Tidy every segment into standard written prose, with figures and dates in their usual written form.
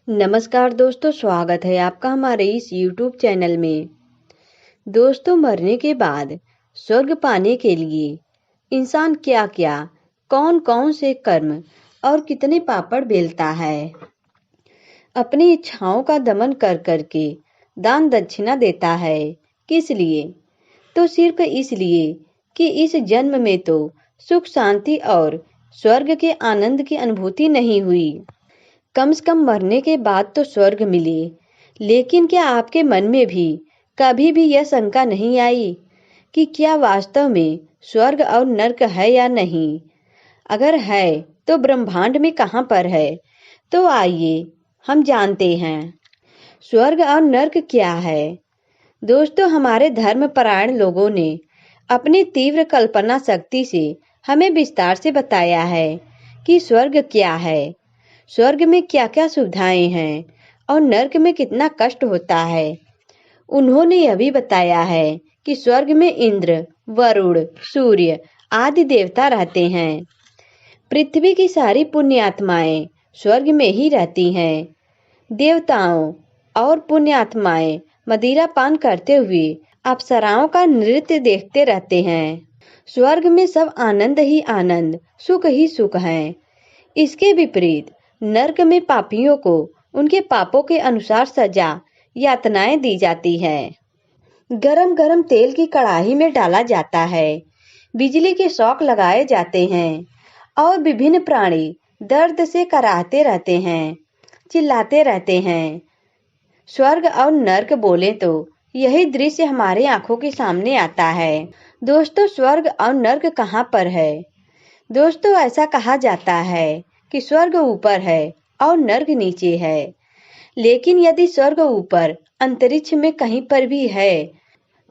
नमस्कार दोस्तों, स्वागत है आपका हमारे इस YouTube चैनल में। दोस्तों, मरने के बाद स्वर्ग पाने के लिए इंसान क्या-क्या, कौन-कौन से कर्म और कितने पापड़ बेलता है। अपनी इच्छाओं का दमन कर के दान दक्षिणा देता है। किस लिए? तो सिर्फ इसलिए कि इस जन्म में तो सुख शांति और स्वर्ग के आनंद की अनुभूति नहीं हुई। कम से कम मरने के बाद तो स्वर्ग मिले, लेकिन क्या आपके मन में भी कभी भी यह शंका नहीं आई कि क्या वास्तव में स्वर्ग और नर्क है या नहीं? अगर है तो ब्रह्मांड में कहाँ पर है? तो आइए हम जानते हैं स्वर्ग और नर्क क्या है। दोस्तों, हमारे धर्मपरायण लोगों ने अपनी तीव्र कल्पना शक्ति से हमें विस्तार से बताया है कि स्वर्ग क्या है, स्वर्ग में क्या क्या सुविधाएं हैं और नर्क में कितना कष्ट होता है। उन्होंने यह भी बताया है कि स्वर्ग में इंद्र, वरुण, सूर्य आदि देवता रहते हैं। पृथ्वी की सारी पुण्यात्माएं स्वर्ग में ही रहती हैं। देवताओं और पुण्यात्माएं मदिरा पान करते हुए अप्सराओं का नृत्य देखते रहते हैं। स्वर्ग में सब आनंद ही आनंद, सुख ही सुख है। इसके विपरीत नर्क में पापियों को उनके पापों के अनुसार सजा यातनाएं दी जाती है। गरम गरम तेल की कढ़ाई में डाला जाता है, बिजली के शॉक लगाए जाते हैं और विभिन्न प्राणी दर्द से कराहते रहते हैं, चिल्लाते रहते हैं। स्वर्ग और नर्क बोले तो यही दृश्य हमारे आंखों के सामने आता है। दोस्तों, स्वर्ग और नर्क कहाँ पर है? दोस्तों, ऐसा कहा जाता है कि स्वर्ग ऊपर है और नर्क नीचे है। लेकिन यदि स्वर्ग ऊपर अंतरिक्ष में कहीं पर भी है,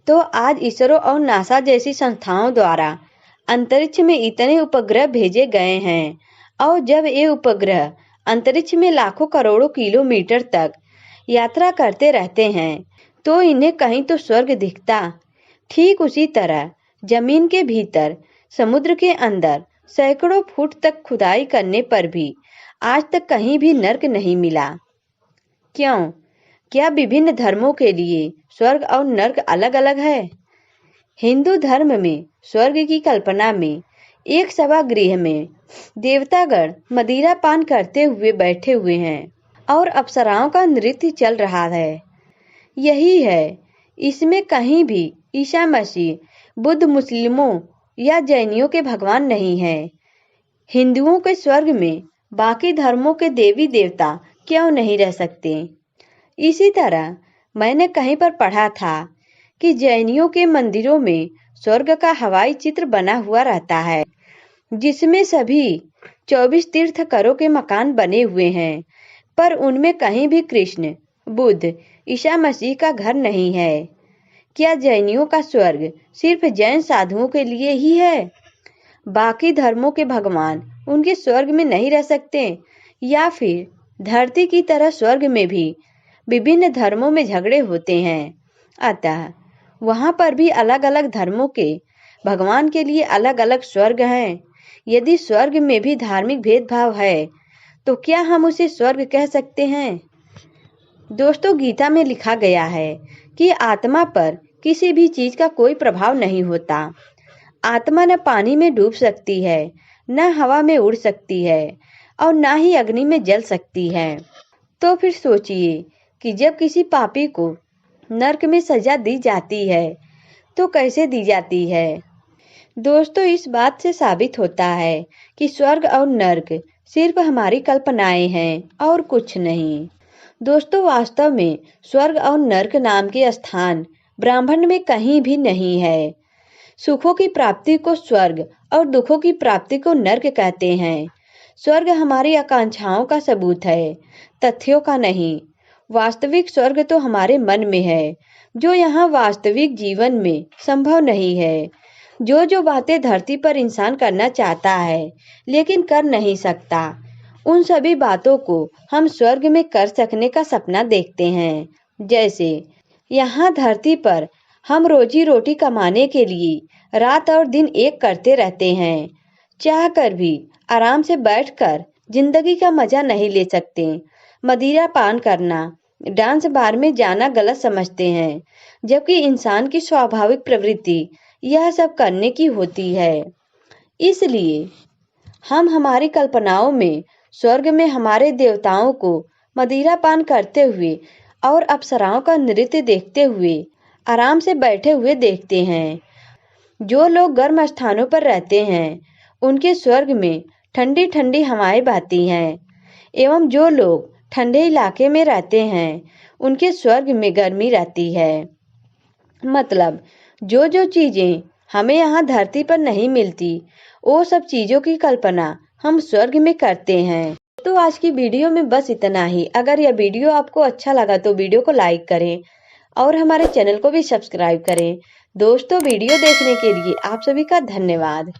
तो आज इसरो और नासा जैसी संस्थाओं द्वारा अंतरिक्ष में इतने उपग्रह भेजे गए हैं, और जब ये उपग्रह अंतरिक्ष में लाखों करोड़ों किलोमीटर तक यात्रा करते रहते हैं, तो इन्हें कहीं तो स्वर्ग दिखता। ठीक उसी तरह जमीन के भीतर, समुद्र के अंदर सैकड़ों फुट तक खुदाई करने पर भी आज तक कहीं भी नर्क नहीं मिला। क्यों? क्या विभिन्न धर्मों के लिए स्वर्ग और नर्क अलग अलग है? हिंदू धर्म में स्वर्ग की कल्पना में एक सभागृह में देवतागण मदिरा पान करते हुए बैठे हुए हैं और अप्सराओं का नृत्य चल रहा है। यही है, इसमें कहीं भी ईसा मसीह, बुद्ध, मुस्लिमों या जैनियों के भगवान नहीं है। हिंदुओं के स्वर्ग में बाकी धर्मों के देवी देवता क्यों नहीं रह सकते? इसी तरह मैंने कहीं पर पढ़ा था कि जैनियों के मंदिरों में स्वर्ग का हवाई चित्र बना हुआ रहता है, जिसमें सभी 24 तीर्थंकरों के मकान बने हुए हैं, पर उनमें कहीं भी कृष्ण, बुद्ध, ईसा मसीह का घर नहीं है। क्या जैनियों का स्वर्ग सिर्फ जैन साधुओं के लिए ही है? बाकी धर्मों के भगवान उनके स्वर्ग में नहीं रह सकते? या फिर धरती की तरह स्वर्ग में भी विभिन्न धर्मों में झगड़े होते हैं, अतः वहां पर भी अलग अलग धर्मों के भगवान के लिए अलग अलग स्वर्ग हैं। यदि स्वर्ग में भी धार्मिक भेदभाव है, तो क्या हम उसे स्वर्ग कह सकते हैं? दोस्तों, गीता में लिखा गया है कि आत्मा पर किसी भी चीज का कोई प्रभाव नहीं होता। आत्मा न पानी में डूब सकती है, न हवा में उड़ सकती है और न ही अग्नि में जल सकती है। तो फिर सोचिए कि जब किसी पापी को नर्क में सजा दी जाती है, तो कैसे दी जाती है? दोस्तों, इस बात से साबित होता है कि स्वर्ग और नर्क सिर्फ हमारी कल्पनाएं हैं और कुछ नहीं। दोस्तों, वास्तव में स्वर्ग और नर्क नाम के स्थान ब्रह्मांड में कहीं भी नहीं है। सुखों की प्राप्ति को स्वर्ग और दुखों की प्राप्ति को नर्क कहते हैं। स्वर्ग हमारी आकांक्षाओं का सबूत है, तथ्यों का नहीं। वास्तविक स्वर्ग तो हमारे मन में है, जो यहाँ वास्तविक जीवन में संभव नहीं है। जो बातें धरती पर इंसान करना चाहता है लेकिन कर नहीं सकता, उन सभी बातों को हम स्वर्ग में कर सकने का सपना देखते हैं। जैसे यहाँ धरती पर हम रोजी रोटी कमाने के लिए रात और दिन एक करते रहते हैं, चाह कर भी आराम से बैठकर जिंदगी का मजा नहीं ले सकते। मदिरा पान करना, डांस बार में जाना गलत समझते हैं, जबकि इंसान की स्वाभाविक प्रवृत्ति यह सब करने की होती है। इसलिए हम हमारी कल्पनाओं में स्वर्ग में हमारे देवताओं को मदिरा पान करते हुए और अप्सराओं का नृत्य देखते हुए आराम से बैठे हुए देखते हैं। जो लोग गर्म स्थानों पर रहते हैं, उनके स्वर्ग में ठंडी ठंडी हवाएं बहती हैं, एवं जो लोग ठंडे इलाके में रहते हैं, उनके स्वर्ग में गर्मी रहती है। मतलब जो जो चीजें हमें यहाँ धरती पर नहीं मिलती, वो सब चीजों की कल्पना हम स्वर्ग में करते हैं। तो आज की वीडियो में बस इतना ही। अगर यह वीडियो आपको अच्छा लगा तो वीडियो को लाइक करें और हमारे चैनल को भी सब्सक्राइब करें। दोस्तों, वीडियो देखने के लिए आप सभी का धन्यवाद।